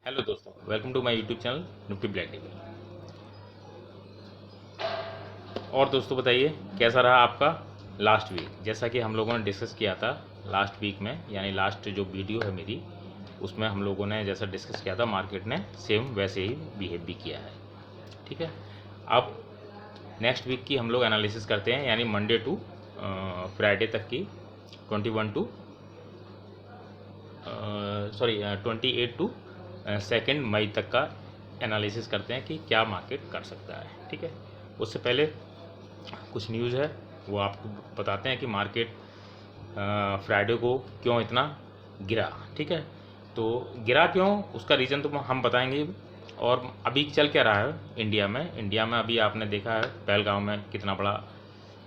Hello दोस्तों, welcome to my YouTube channel Nifty Black TV. और दोस्तों बताइए कैसा रहा आपका लास्ट वीक। जैसा कि हम लोगों ने डिस्कस किया था लास्ट वीक में, यानी लास्ट जो वीडियो है मेरी उसमें हम लोगों ने जैसा डिस्कस किया था मार्केट ने सेम वैसे ही बिहेव भी किया है। ठीक है, अब नेक्स्ट वीक की हम लोग एनालिसिस करते हैं, यानी मंडे टू फ्राइडे तक की 21 टू 28 टू 2 मई तक का एनालिसिस करते हैं कि क्या मार्केट कर सकता है। ठीक है, उससे पहले कुछ न्यूज़ है वो आपको बताते हैं कि मार्केट फ्राइडे को क्यों इतना गिरा। ठीक है, तो गिरा क्यों, उसका रीज़न तो हम बताएंगे। और अभी चल क्या रहा है इंडिया में अभी आपने देखा है पहलगांव में कितना बड़ा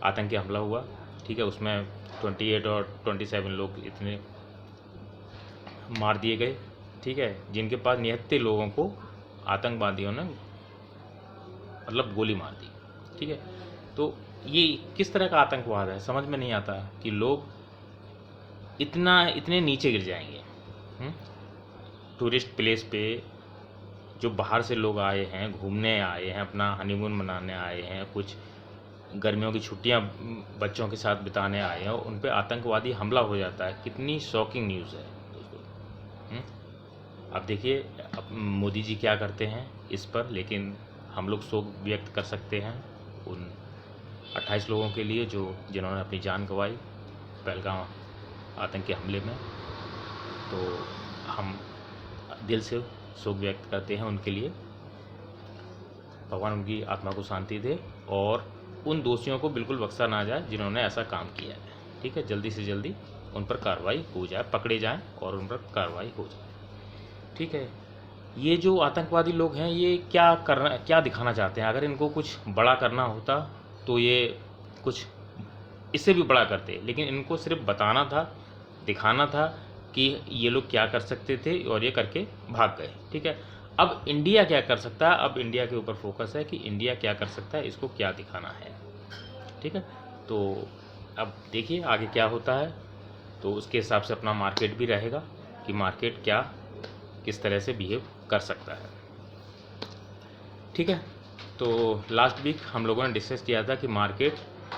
आतंकी हमला हुआ। ठीक है, उसमें 28 और 27 लोग इतने मार दिए गए। ठीक है, जिनके पास निहत्थे लोगों को आतंकवादियों ने मतलब गोली मार दी। ठीक है, तो ये किस तरह का आतंकवाद है समझ में नहीं आता कि लोग इतने नीचे गिर जाएंगे। टूरिस्ट प्लेस पे जो बाहर से लोग आए हैं, घूमने आए हैं, अपना हनीमून मनाने आए हैं, कुछ गर्मियों की छुट्टियां बच्चों के साथ बिताने आए हैं, उन पे आतंकवादी हमला हो जाता है। कितनी शॉकिंग न्यूज़ है दोस्तों। अब देखिए अब मोदी जी क्या करते हैं इस पर, लेकिन हम लोग शोक व्यक्त कर सकते हैं उन 28 लोगों के लिए जिन्होंने अपनी जान गंवाई पहलगाम आतंकी हमले में। तो हम दिल से शोक व्यक्त करते हैं उनके लिए। भगवान उनकी आत्मा को शांति दे और उन दोषियों को बिल्कुल बख्शा ना जाए जिन्होंने ऐसा काम किया है। ठीक है, जल्दी से जल्दी उन पर कार्रवाई हो जाए, पकड़े जाएं और उन पर कार्रवाई हो जाए। ठीक है, ये जो आतंकवादी लोग हैं ये क्या दिखाना चाहते हैं। अगर इनको कुछ बड़ा करना होता तो ये कुछ इससे भी बड़ा करते, लेकिन इनको सिर्फ बताना था, दिखाना था कि ये लोग क्या कर सकते थे और ये करके भाग गए। ठीक है, अब इंडिया क्या कर सकता है, अब इंडिया के ऊपर फोकस है कि इंडिया क्या कर सकता है, इसको क्या दिखाना है। ठीक है, तो अब देखिए आगे क्या होता है, तो उसके हिसाब से अपना मार्केट भी रहेगा कि मार्केट किस तरह से बिहेव कर सकता है। ठीक है, तो लास्ट वीक हम लोगों ने डिस्कस किया था कि मार्केट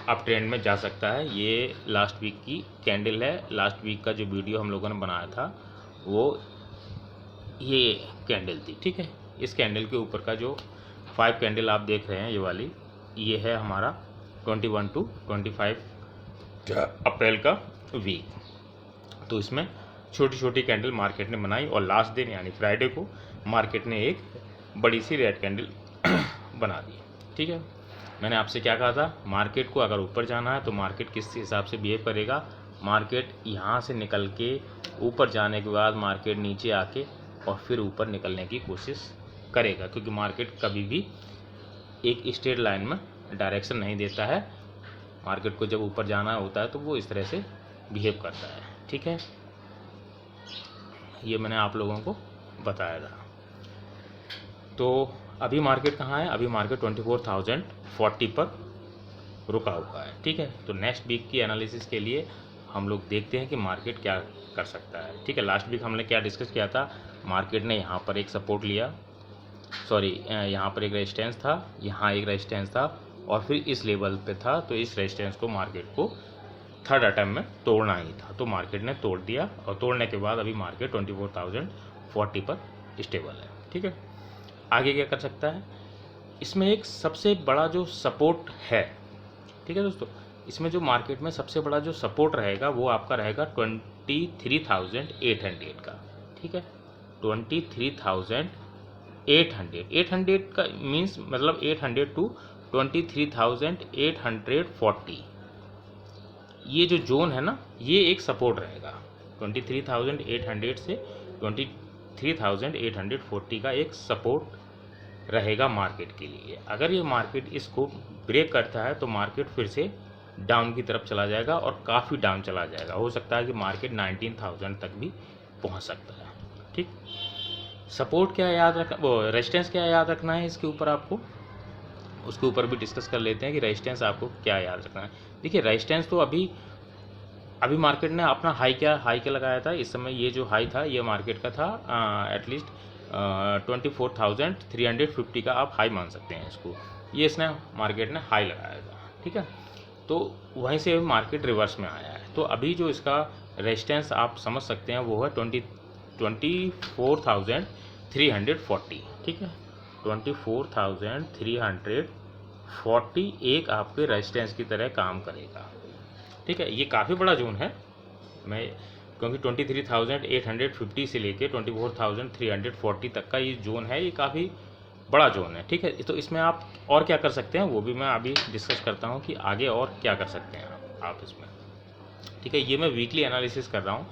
अप ट्रेंड में जा सकता है। ये लास्ट वीक की कैंडल है। लास्ट वीक का जो वीडियो हम लोगों ने बनाया था वो ये कैंडल थी। ठीक है, इस कैंडल के ऊपर का जो 5 कैंडल आप देख रहे हैं ये वाली, ये है हमारा 21 टू 25 अप्रैल का वीक। तो इसमें छोटी छोटी कैंडल मार्केट ने बनाई और लास्ट दिन यानी फ्राइडे को मार्केट ने एक बड़ी सी रेड कैंडल बना दी। ठीक है, मैंने आपसे क्या कहा था, मार्केट को अगर ऊपर जाना है तो मार्केट किस हिसाब से बिहेव करेगा। मार्केट यहाँ से निकल के ऊपर जाने के बाद मार्केट नीचे आके और फिर ऊपर निकलने की कोशिश करेगा, क्योंकि मार्केट कभी भी एक स्ट्रेट लाइन में डायरेक्शन नहीं देता है। मार्केट को जब ऊपर जाना होता है तो वो इस तरह से बिहेव करता है। ठीक है, ये मैंने आप लोगों को बताया था। तो अभी मार्केट कहाँ है, अभी मार्केट 24,040 पर रुका हुआ है। ठीक है, तो नेक्स्ट वीक की एनालिसिस के लिए हम लोग देखते हैं कि मार्केट क्या कर सकता है। ठीक है, लास्ट वीक हमने क्या डिस्कस किया था, मार्केट ने यहाँ पर एक सपोर्ट लिया, यहाँ पर एक रेजिस्टेंस था, यहाँ एक रेजिस्टेंस था और फिर इस लेवल पे था। तो इस रेजिस्टेंस को मार्केट को थर्ड अटेम्प्ट में तोड़ना ही था, तो मार्केट ने तोड़ दिया और तोड़ने के बाद अभी मार्केट 24,040 पर स्टेबल है। ठीक है, आगे क्या कर सकता है, इसमें एक सबसे बड़ा जो सपोर्ट है। ठीक है दोस्तों, इसमें जो मार्केट में सबसे बड़ा जो सपोर्ट रहेगा वो आपका रहेगा 23,800 का। ठीक है, 23,800 800 का मीन्स मतलब 800 टू 23,840, ये जो जोन है ना ये एक सपोर्ट रहेगा। 23,800 से 23,840 का एक सपोर्ट रहेगा मार्केट के लिए। अगर ये मार्केट इसको ब्रेक करता है तो मार्केट फिर से डाउन की तरफ चला जाएगा और काफ़ी डाउन चला जाएगा। हो सकता है कि मार्केट 19,000 तक भी पहुंच सकता है। ठीक, सपोर्ट क्या याद रखना, वो रेजिस्टेंस क्या याद रखना है इसके ऊपर आपको, उसके ऊपर भी डिस्कस कर लेते हैं कि रेजिस्टेंस आपको क्या याद रखना है। देखिए रेजिस्टेंस तो अभी मार्केट ने अपना हाई क्या लगाया था इस समय, ये जो हाई था ये मार्केट का था एटलीस्ट 24,350 का आप हाई मान सकते हैं इसको। ये इसने मार्केट ने हाई लगाया था, ठीक है। तो वहीं से मार्केट रिवर्स में आया है। तो अभी जो इसका रेजिस्टेंस आप समझ सकते हैं वो है 24,340, ठीक है। 24,340 एक आपके रेजिस्टेंस की तरह काम करेगा, ठीक है। ये काफ़ी बड़ा जोन है, मैं क्योंकि 23,850 से लेके 24,340 तक का ये जोन है, ये काफ़ी बड़ा जोन है, ठीक है। तो इसमें आप और क्या कर सकते हैं वो भी मैं अभी डिस्कस करता हूँ कि आगे और क्या कर सकते हैं आप इसमें, ठीक है। ये मैं वीकली एनालिसिस कर रहा हूँ।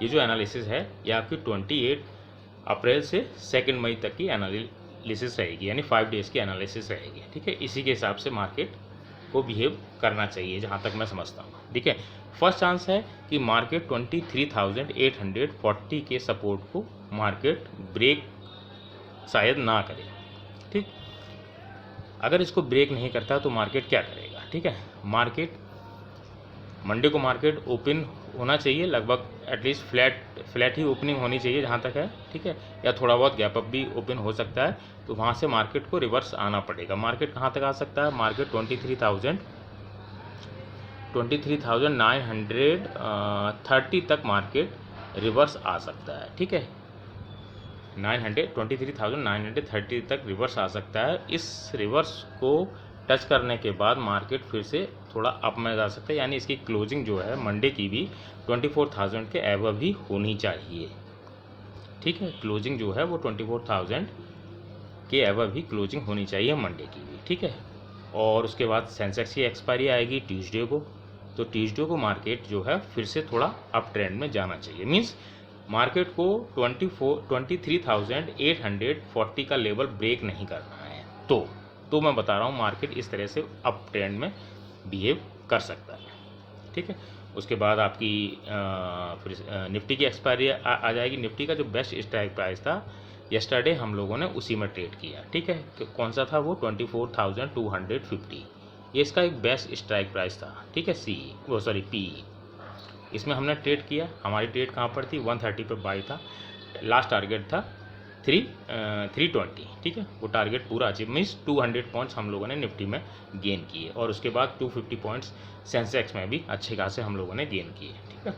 ये जो एनालिसिस है ये आपकी 28 अप्रैल से 2 मई तक की एनालिसिस रहेगी, यानी 5 डेज़ की एनालिसिस रहेगी, ठीक है। इसी के हिसाब से मार्केट को बिहेव करना चाहिए जहाँ तक मैं समझता हूँ, ठीक है। फर्स्ट चांस है कि मार्केट 23,840 के सपोर्ट को मार्केट ब्रेक शायद ना करे, ठीक। अगर इसको ब्रेक नहीं करता तो मार्केट क्या करेगा, ठीक है। मार्केट मंडे को मार्केट ओपन होना चाहिए, लगभग एटलीस्ट फ्लैट ही ओपनिंग होनी चाहिए जहाँ तक है, ठीक है। या थोड़ा बहुत गैप अप भी ओपन हो सकता है, तो वहाँ से मार्केट को रिवर्स आना पड़ेगा। मार्केट कहाँ तक आ सकता है, मार्केट 23,930 तक मार्केट रिवर्स आ सकता है, ठीक है। 23,930 तक रिवर्स आ सकता है। इस रिवर्स को टच करने के बाद मार्केट फिर से थोड़ा अप में जा सकता है, यानी इसकी क्लोजिंग जो है मंडे की भी 24,000 के एवब ही होनी चाहिए, ठीक है। क्लोजिंग जो है वो 24,000 के एवब ही क्लोजिंग होनी चाहिए मंडे की भी, ठीक है। और उसके बाद सेंसेक्स की एक्सपायरी आएगी ट्यूसडे को, तो ट्यूसडे को मार्केट जो है फिर से थोड़ा अप ट्रेंड में जाना चाहिए। मीन्स मार्केट को 23,840 का लेवल ब्रेक नहीं करना है, तो मैं बता रहा हूँ मार्केट इस तरह से अप ट्रेंड में बिहेव कर सकता है, ठीक है। उसके बाद आपकी फिर निफ्टी की एक्सपायरी आ जाएगी। निफ्टी का जो बेस्ट स्ट्राइक प्राइस था यस्टरडे हम लोगों ने उसी में ट्रेड किया, ठीक है। कौन सा था वो, 24,250, ये इसका एक बेस्ट स्ट्राइक प्राइस था, ठीक है। पी इसमें हमने ट्रेड किया। हमारी ट्रेड कहाँ पर थी, 130 पर बाई था। लास्ट टारगेट था 320, ठीक है। वो टारगेट पूरा अचीव, मीन्स 200 पॉइंट्स हम लोगों ने निफ्टी में गेन किए, और उसके बाद 250 पॉइंट्स सेंसेक्स में भी अच्छे खासे हम लोगों ने गेन किए, ठीक है।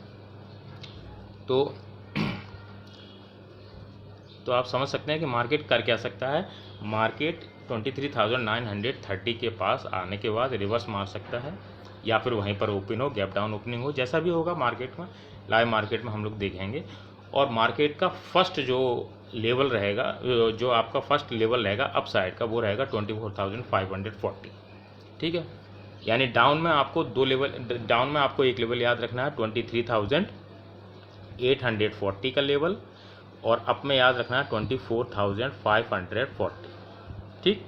तो आप समझ सकते हैं कि मार्केट कर क्या सकता है। मार्केट 23,930 के पास आने के बाद रिवर्स मार सकता है, या फिर वहीं पर ओपन हो, गैप डाउन ओपनिंग हो, जैसा भी होगा मार्केट में, लाइव मार्केट में हम लोग देखेंगे। और मार्केट का फर्स्ट जो लेवल रहेगा, जो आपका फर्स्ट लेवल रहेगा अप साइड का, वो रहेगा 24,540, ठीक है। यानी डाउन में आपको एक लेवल याद रखना है, 23,840 का लेवल, और अप में याद रखना है 24,540, ठीक।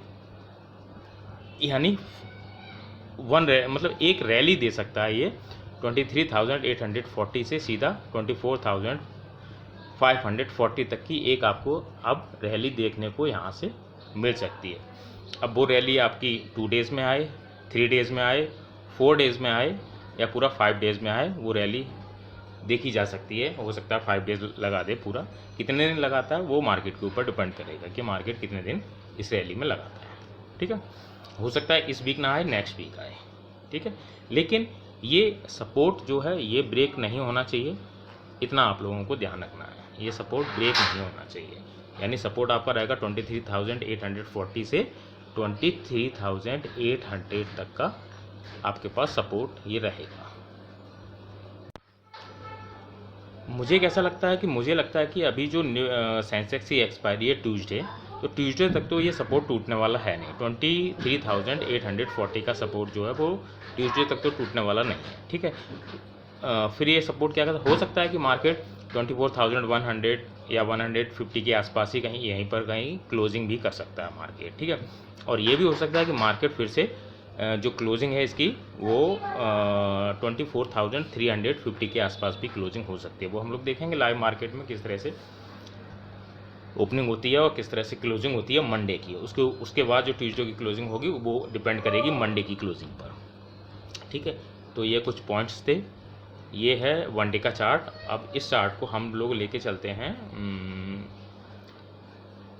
यानी मतलब एक रैली दे सकता है ये 23,840 से सीधा 24,540 तक की एक आपको अब रैली देखने को यहाँ से मिल सकती है। अब वो रैली आपकी 2 डेज़ में आए, 3 डेज़ में आए, 4 डेज़ में आए, या पूरा 5 डेज़ में आए, वो रैली देखी जा सकती है। हो सकता है 5 डेज़ लगा दे पूरा। कितने दिन लगाता है वो मार्केट के ऊपर डिपेंड करेगा कि मार्केट कितने दिन इस रैली में लगाता है, ठीक है। हो सकता है इस वीक ना आए, नेक्स्ट वीक आए, ठीक है। लेकिन ये सपोर्ट जो है ये ब्रेक नहीं होना चाहिए, इतना आप लोगों को ध्यान रखना है। ये सपोर्ट ब्रेक नहीं होना चाहिए, यानी सपोर्ट आपका रहेगा 23,840 से 23,800 तक का आपके पास सपोर्ट ये रहेगा। मुझे कैसा लगता है कि अभी जो सेंसेक्स की एक्सपायरी है ट्यूसडे, तो ट्यूसडे तक तो ये सपोर्ट टूटने वाला है नहीं। 23,840 का सपोर्ट जो है वो ट्यूसडे तक तो टूटने वाला नहीं है, ठीक है। फिर ये सपोर्ट क्या करता, हो सकता है कि मार्केट 24,100 या 150 के आसपास ही कहीं यहीं पर कहीं क्लोजिंग भी कर सकता है मार्केट, ठीक है। और ये भी हो सकता है कि मार्केट फिर से जो क्लोजिंग है इसकी वो 24,350 के आसपास भी क्लोजिंग हो सकती है। वो हम लोग देखेंगे लाइव मार्केट में किस तरह से ओपनिंग होती है और किस तरह से क्लोजिंग होती है मंडे की। उसके बाद जो ट्यूसडे की क्लोजिंग होगी वो डिपेंड करेगी मंडे की क्लोजिंग पर, ठीक है। तो ये कुछ पॉइंट्स थे, ये है 1 डे का चार्ट। अब इस चार्ट को हम लोग लेके चलते हैं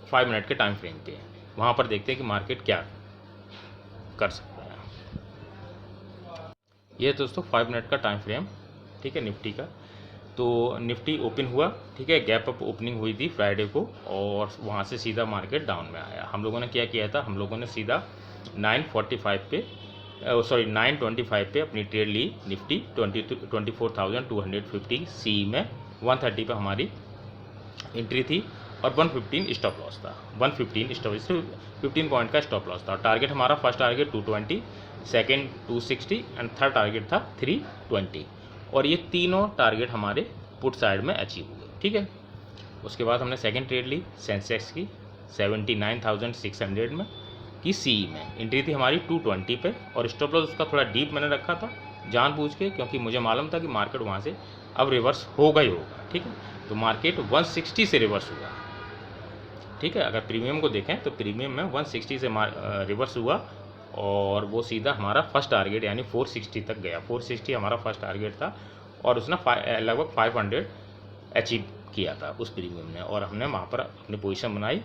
5 मिनट के टाइम फ्रेम पे। वहाँ पर देखते हैं कि मार्केट क्या कर सकता है। ये दोस्तों 5 मिनट का टाइम फ्रेम, ठीक है, निफ्टी का। तो निफ्टी ओपन हुआ, ठीक है, गैप अप ओपनिंग हुई थी फ्राइडे को, और वहाँ से सीधा मार्केट डाउन में आया। हम लोगों ने क्या किया था, हम लोगों ने सीधा 945 पे 925 पे अपनी ट्रेड ली। निफ्टी 24,250 सी में 130 पे हमारी एंट्री थी और 115 स्टॉप लॉस था। 115 स्टॉप, 15 पॉइंट का स्टॉप लॉस था। टारगेट हमारा first target 220, second 260 and third target था 320, और ये तीनों टारगेट हमारे पुट साइड में अचीव हुए, ठीक है। उसके बाद हमने सेकंड ट्रेड ली सेंसेक्स की 79,600 में की सी में। एंट्री थी हमारी 220 पे, और स्टॉप लॉस उसका थोड़ा डीप मैंने रखा था जानबूझ के, क्योंकि मुझे मालूम था कि मार्केट वहाँ से अब रिवर्स होगा ही होगा, ठीक है। तो मार्केट 160 से रिवर्स हुआ, ठीक है। अगर प्रीमियम को देखें तो प्रीमियम में 160 से रिवर्स हुआ, और वो सीधा हमारा फर्स्ट टारगेट यानी 460 तक गया। 460 हमारा फर्स्ट टारगेट था, और उसने लगभग 500 अचीव किया था उस प्रीमियम ने, और हमने वहाँ पर अपनी पोजीशन बनाई।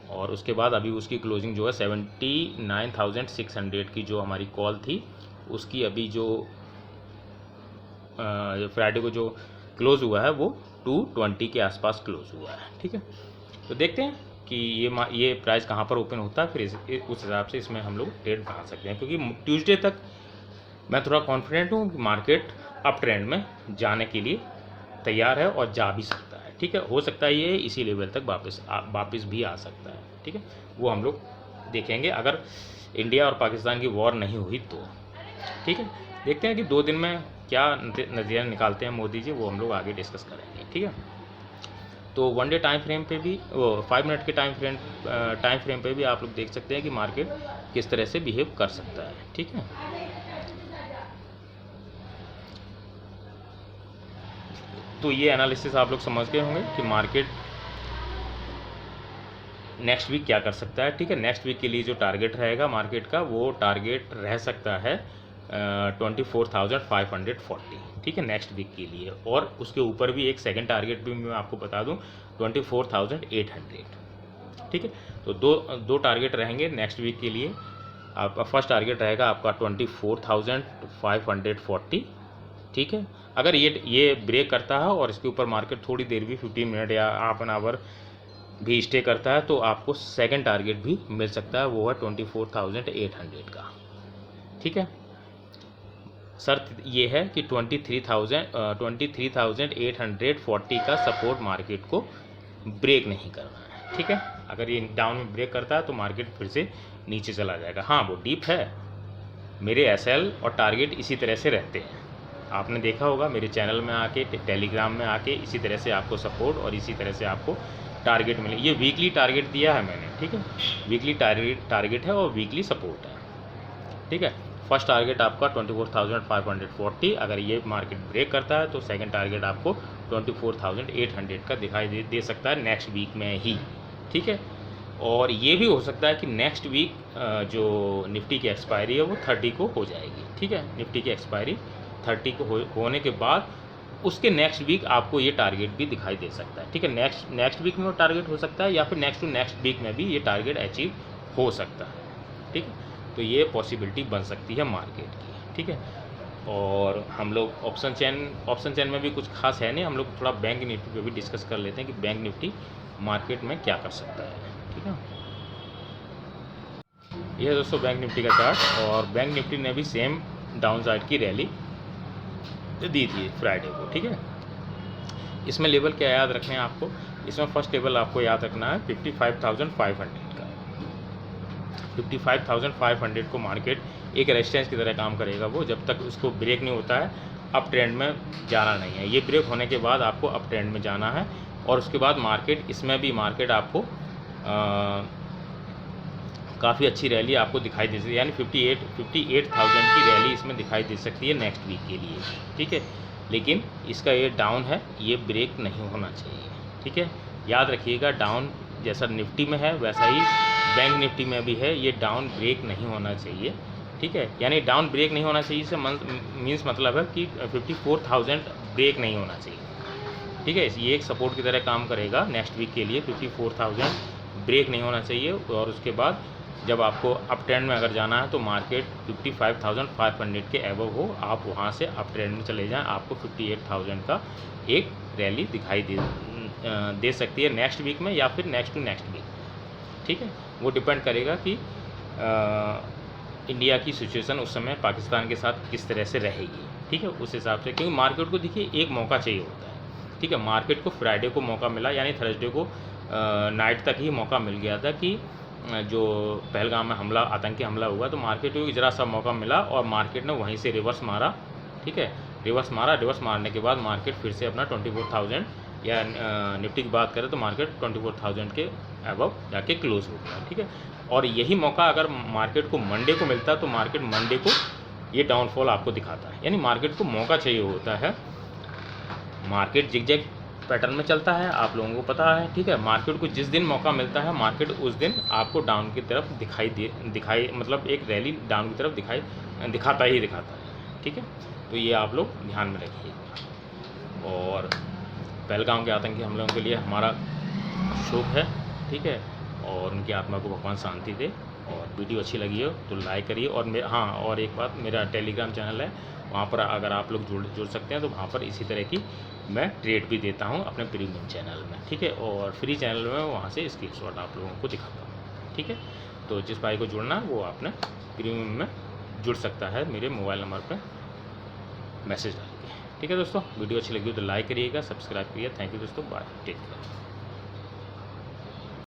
और उसके बाद अभी उसकी क्लोजिंग जो है 79,600 की जो हमारी कॉल थी, उसकी अभी जो फ्राइडे को जो क्लोज हुआ है वो 220 के आसपास क्लोज हुआ है, ठीक है। तो देखते हैं कि ये प्राइस कहाँ पर ओपन होता है, फिर उस हिसाब से इसमें हम लोग ट्रेड बना सकते हैं। क्योंकि ट्यूसडे तक मैं थोड़ा कॉन्फिडेंट हूँ कि मार्केट अप ट्रेंड में जाने के लिए तैयार है और जा भी सकता है, ठीक है। हो सकता है ये इसी लेवल तक वापस भी आ सकता है, ठीक है। वो हम लोग देखेंगे अगर इंडिया और पाकिस्तान की वॉर नहीं हुई तो, ठीक है। देखते हैं कि 2 दिन में क्या नतीजा निकालते हैं मोदी जी, वो हम लोग आगे डिस्कस करेंगे, ठीक है। तो 1 डे टाइम फ्रेम पे भी, 5 मिनट के टाइम फ्रेम पे भी आप लोग देख सकते हैं कि मार्केट किस तरह से बिहेव कर सकता है, ठीक है। तो ये एनालिसिस आप लोग समझ गए होंगे कि मार्केट नेक्स्ट वीक क्या कर सकता है, ठीक है। नेक्स्ट वीक के लिए जो टारगेट रहेगा मार्केट का, वो टारगेट रह सकता है 24,540, ठीक है, नेक्स्ट वीक के लिए। और उसके ऊपर भी एक सेकंड टारगेट भी मैं आपको बता दूं 24,800, ठीक है। तो दो टारगेट रहेंगे नेक्स्ट वीक के लिए। आपका फर्स्ट टारगेट रहेगा आपका 24,540, ठीक है। अगर ये ब्रेक करता है और इसके ऊपर मार्केट थोड़ी देर भी 15 मिनट या हाफ एन आवर भी स्टे करता है, तो आपको सेकंड टारगेट भी मिल सकता है, वो है 24,800 का, ठीक है। शर्त ये है कि 23,840 का सपोर्ट मार्केट को ब्रेक नहीं करना है, ठीक है। अगर ये डाउन में ब्रेक करता है तो मार्केट फिर से नीचे चला जाएगा। हाँ, वो डीप है, मेरे एसएल और टारगेट इसी तरह से रहते हैं। आपने देखा होगा मेरे चैनल में आके, टेलीग्राम में आके, इसी तरह से आपको सपोर्ट और इसी तरह से आपको टारगेट मिले। ये वीकली टारगेट दिया है मैंने, ठीक है, वीकली टारगेट है और वीकली सपोर्ट है, ठीक है। फर्स्ट टारगेट आपका 24,540, अगर ये मार्केट ब्रेक करता है तो सेकंड टारगेट आपको 24,800 का दिखाई दे सकता है नेक्स्ट वीक में ही, ठीक है। और ये भी हो सकता है कि नेक्स्ट वीक जो निफ्टी की एक्सपायरी है वो 30 को हो जाएगी, ठीक है। निफ्टी की एक्सपायरी 30 को होने के बाद उसके नेक्स्ट वीक आपको ये टारगेट भी दिखाई दे सकता है, ठीक है। नेक्स्ट वीक में वो टारगेट हो सकता है, या फिर नेक्स्ट टू नेक्स्ट वीक में भी ये टारगेट अचीव हो सकता है, ठीक है। तो ये पॉसिबिलिटी बन सकती है मार्केट की, ठीक है। और हम लोग ऑप्शन चेन में भी कुछ खास है नहीं, हम लोग थोड़ा बैंक निफ्टी पे भी डिस्कस कर लेते हैं कि बैंक निफ्टी मार्केट में क्या कर सकता है, ठीक है। यह दोस्तों बैंक निफ्टी का चार्ट, और बैंक निफ्टी ने भी सेम डाउन साइड की रैली दी थी फ्राइडे को, ठीक है। इसमें लेवल क्या याद रखने हैं आपको, इसमें फर्स्ट लेवल आपको याद रखना है 55,500 का। 55,500 को मार्केट एक रेजिस्टेंस की तरह काम करेगा वो, जब तक उसको ब्रेक नहीं होता है अप ट्रेंड में जाना नहीं है। ये ब्रेक होने के बाद आपको अप ट्रेंड में जाना है, और उसके बाद मार्केट, इसमें भी मार्केट आपको काफ़ी अच्छी रैली आपको दिखाई दे सकती है, यानी 58,000 की रैली इसमें दिखाई दे सकती है नेक्स्ट वीक के लिए, ठीक है। लेकिन इसका ये डाउन है, ये ब्रेक नहीं होना चाहिए, ठीक है। याद रखिएगा, डाउन जैसा निफ्टी में है वैसा ही बैंक निफ्टी में भी है, ये डाउन ब्रेक नहीं होना चाहिए, ठीक है। यानी डाउन ब्रेक नहीं होना चाहिए से मीन्स मतलब है कि 54,000 ब्रेक नहीं होना चाहिए, ठीक है। ये एक सपोर्ट की तरह काम करेगा नेक्स्ट वीक के लिए। 54,000 ब्रेक नहीं होना चाहिए। और उसके बाद जब आपको अप ट्रेंड में अगर जाना है तो मार्केट 55,500 के एबव हो, आप वहाँ से अप ट्रेंड में चले जाएं, आपको 58,000 का एक रैली दिखाई दे सकती है नेक्स्ट वीक में या फिर नेक्स्ट टू नेक्स्ट वीक। ठीक है, वो डिपेंड करेगा कि इंडिया की सिचुएशन उस समय पाकिस्तान के साथ किस तरह से रहेगी। ठीक है, उस हिसाब से, क्योंकि मार्केट को देखिए एक मौका चाहिए होता है। ठीक है, मार्केट को फ्राइडे को मौका मिला, यानी थर्सडे को नाइट तक ही मौका मिल गया था कि जो पहलगाम में हमला, आतंकी हमला हुआ, तो मार्केट को ज़रा सा मौका मिला और मार्केट ने वहीं से रिवर्स मारा। ठीक है, रिवर्स मारने के बाद मार्केट फिर से अपना 24,000 या निफ्टी की बात करें तो मार्केट 24,000 के अबव जाके क्लोज हो गया। ठीक है, और यही मौका अगर मार्केट को मंडे को मिलता तो मार्केट मंडे को ये डाउनफॉल आपको दिखाता है। यानी मार्केट को मौका चाहिए होता है। मार्केट जिगजैग पैटर्न में चलता है, आप लोगों को पता है। ठीक है, मार्केट को जिस दिन मौका मिलता है मार्केट उस दिन आपको डाउन की तरफ दिखाई मतलब एक रैली डाउन की तरफ दिखाता ही दिखाता है। ठीक है, तो ये आप लोग ध्यान में रखिएगा। और पहलगाम के आतंकी हमलों के लिए हमारा शोक है। ठीक है, और उनकी आत्मा को भगवान शांति दे। और वीडियो अच्छी लगी हो तो लाइक करिए। और हाँ, और एक बात, मेरा टेलीग्राम चैनल है, वहाँ पर अगर आप लोग जुड़ सकते हैं तो वहाँ पर इसी तरह की मैं ट्रेड भी देता हूँ अपने प्रीमियम चैनल में। ठीक है, और फ्री चैनल में वहाँ से स्क्रीनशॉट आप लोगों को दिखाता हूँ। ठीक है, तो जिस भाई को जुड़ना है वो अपने प्रीमियम में जुड़ सकता है मेरे मोबाइल नंबर पर मैसेज डाल के। ठीक है दोस्तों, वीडियो अच्छी लगी हो तो लाइक करिएगा, सब्सक्राइब करिए। थैंक यू दोस्तों, बाय, टेक केयर।